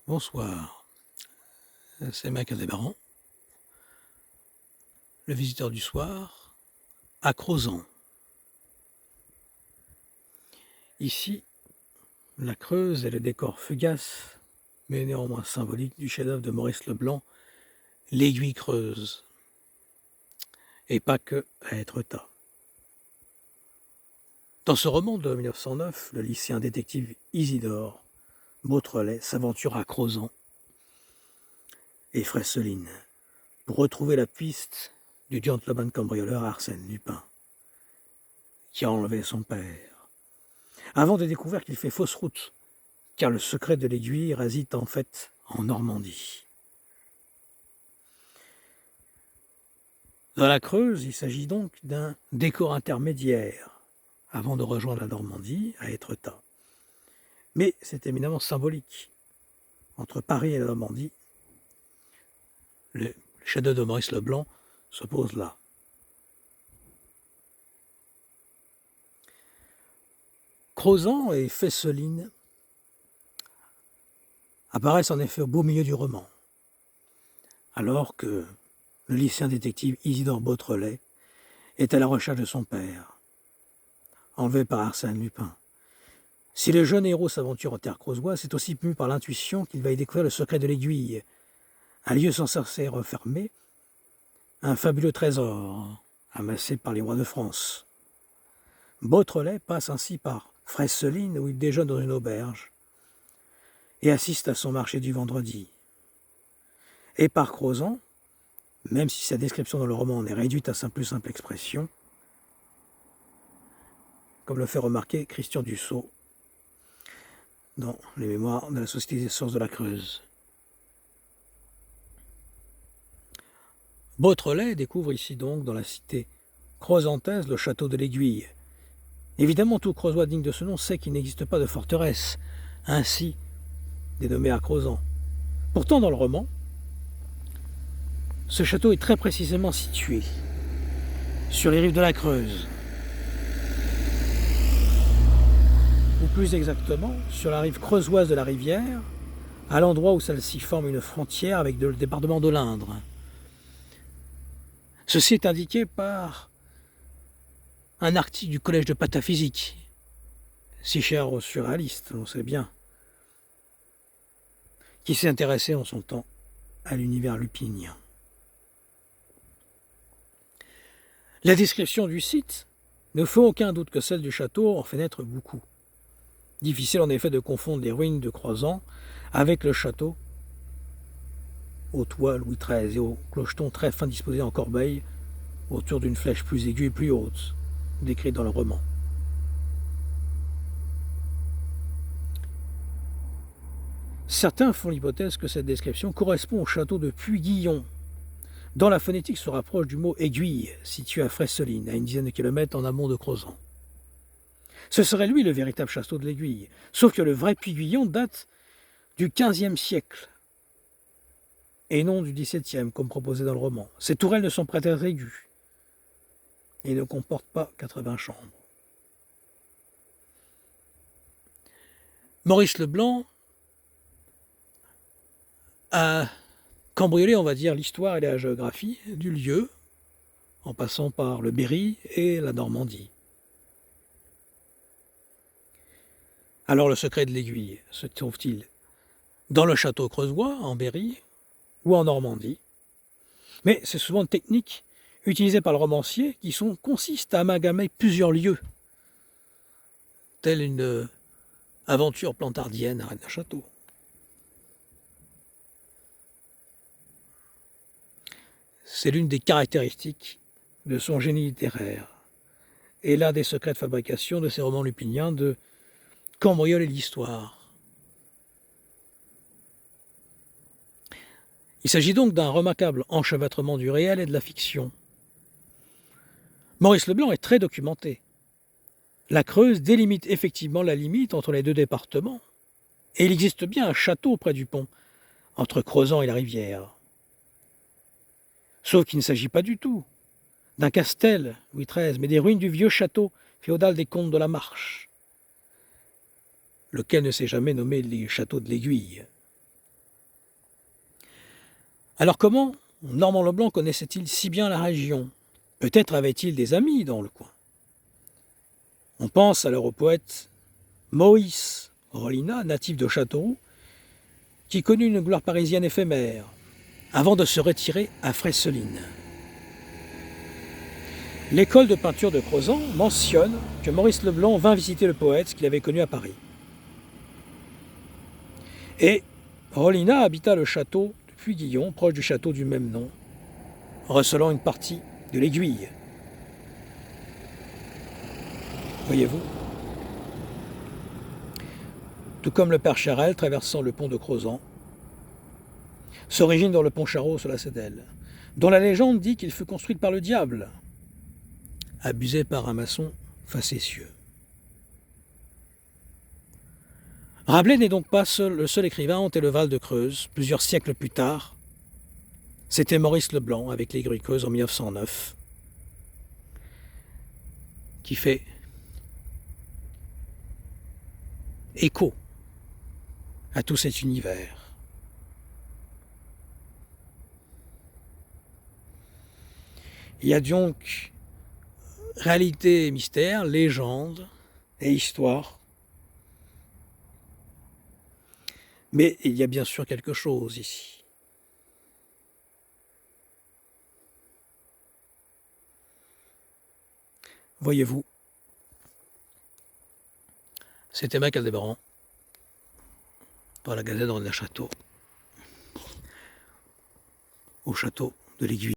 Bonsoir, c'est Mac Adébaran, le visiteur du soir, à Crozant. Ici, la Creuse est le décor fugace, mais néanmoins symbolique du chef-d'œuvre de Maurice Leblanc, L'Aiguille creuse, et pas que à Étretat. Dans ce roman de 1909, le lycéen détective Isidore Beautrelet s'aventure à Crozant et Fresseline pour retrouver la piste du gentleman cambrioleur Arsène Lupin, qui a enlevé son père, avant de découvrir qu'il fait fausse route, car le secret de l'aiguille réside en fait en Normandie. Dans la Creuse, il s'agit donc d'un décor intermédiaire, avant de rejoindre la Normandie, à Étretat. Mais c'est éminemment symbolique. Entre Paris et la Normandie, le chef-d'œuvre de Maurice Leblanc se pose là. Crozant et Fessaline apparaissent en effet au beau milieu du roman, alors que le lycéen détective Isidore Beautrelet est à la recherche de son père, enlevé par Arsène Lupin. Si le jeune héros s'aventure en terre creusoise, c'est aussi mu par l'intuition qu'il va y découvrir le secret de l'aiguille, un lieu censé refermer un fabuleux trésor amassé par les rois de France. Beautrelet passe ainsi par Fresseline, où il déjeune dans une auberge et assiste à son marché du vendredi. Et par Crozant, même si sa description dans le roman en est réduite à sa plus simple expression, comme le fait remarquer Christian Dussault dans les mémoires de la Société des sciences de la Creuse. Beautrelet découvre ici donc, dans la cité crozantaise, le château de l'Aiguille. Évidemment, tout Creusois digne de ce nom sait qu'il n'existe pas de forteresse, ainsi dénommée à Crozant. Pourtant, dans le roman, ce château est très précisément situé sur les rives de la Creuse, ou plus exactement sur la rive creusoise de la rivière, à l'endroit où celle-ci forme une frontière avec le département de l'Indre. Ceci est indiqué par un article du Collège de pataphysique, si cher aux surréalistes, on sait bien, qui s'est intéressé en son temps à l'univers lupinien. La description du site ne fait aucun doute que celle du château en fait naître beaucoup. Difficile en effet de confondre les ruines de Crozant avec le château au toit Louis XIII et au clocheton très fin disposé en corbeille autour d'une flèche plus aiguë et plus haute, décrite dans le roman. Certains font l'hypothèse que cette description correspond au château de Puy-Guillon, dont la phonétique se rapproche du mot aiguille, situé à Fresseline, à une dizaine de kilomètres en amont de Crozant. Ce serait lui le véritable château de l'Aiguille, sauf que le vrai Puy-Guillon date du XVe siècle, et non du XVIIe, comme proposé dans le roman. Ces tourelles ne sont pas très aiguës, et ne comportent pas 80 chambres. Maurice Leblanc a cambriolé, on va dire, l'histoire et la géographie du lieu, en passant par le Berry et la Normandie. Alors le secret de l'aiguille se trouve-t-il dans le château creusois, en Berry, ou en Normandie? Mais c'est souvent une technique utilisée par le romancier qui consiste à amalgamer plusieurs lieux, telle une aventure plantardienne à Rennes-le-Château. C'est l'une des caractéristiques de son génie littéraire et l'un des secrets de fabrication de ces romans lupiniens de cambrioler l'histoire. Il s'agit donc d'un remarquable enchevêtrement du réel et de la fiction. Maurice Leblanc est très documenté. La Creuse délimite effectivement la limite entre les deux départements, et il existe bien un château près du pont, entre Crozant et la rivière. Sauf qu'il ne s'agit pas du tout d'un castel, Louis XIII, mais des ruines du vieux château féodal des comtes de la Marche, lequel ne s'est jamais nommé le château de l'Aiguille. Alors comment Normand Leblanc connaissait-il si bien la région? Peut-être avait-il des amis dans le coin. On pense alors au poète Maurice Rollinat, natif de Châteauroux, qui connut une gloire parisienne éphémère, avant de se retirer à Fresseline. L'école de peinture de Crozant mentionne que Maurice Leblanc vint visiter le poète qu'il avait connu à Paris. Et Rollinat habita le château de Puy-Guillon, proche du château du même nom, recelant une partie de l'Aiguille. Voyez-vous? Tout comme le père Charel traversant le pont de Crozant, s'origine dans le pont Charot sur la Cédelle, dont la légende dit qu'il fut construit par le diable, abusé par un maçon facétieux. Rabelais n'est donc pas le seul écrivain à hanter le Val de Creuse. Plusieurs siècles plus tard, c'était Maurice Leblanc avec l'Aiguille Creuse en 1909 qui fait écho à tout cet univers. Il y a donc réalité et mystère, légende et histoire. Mais il y a bien sûr quelque chose ici. Voyez-vous, c'était Mac Aldébaran pour la Gazette de Rennes-Château, au château de l'Aiguille.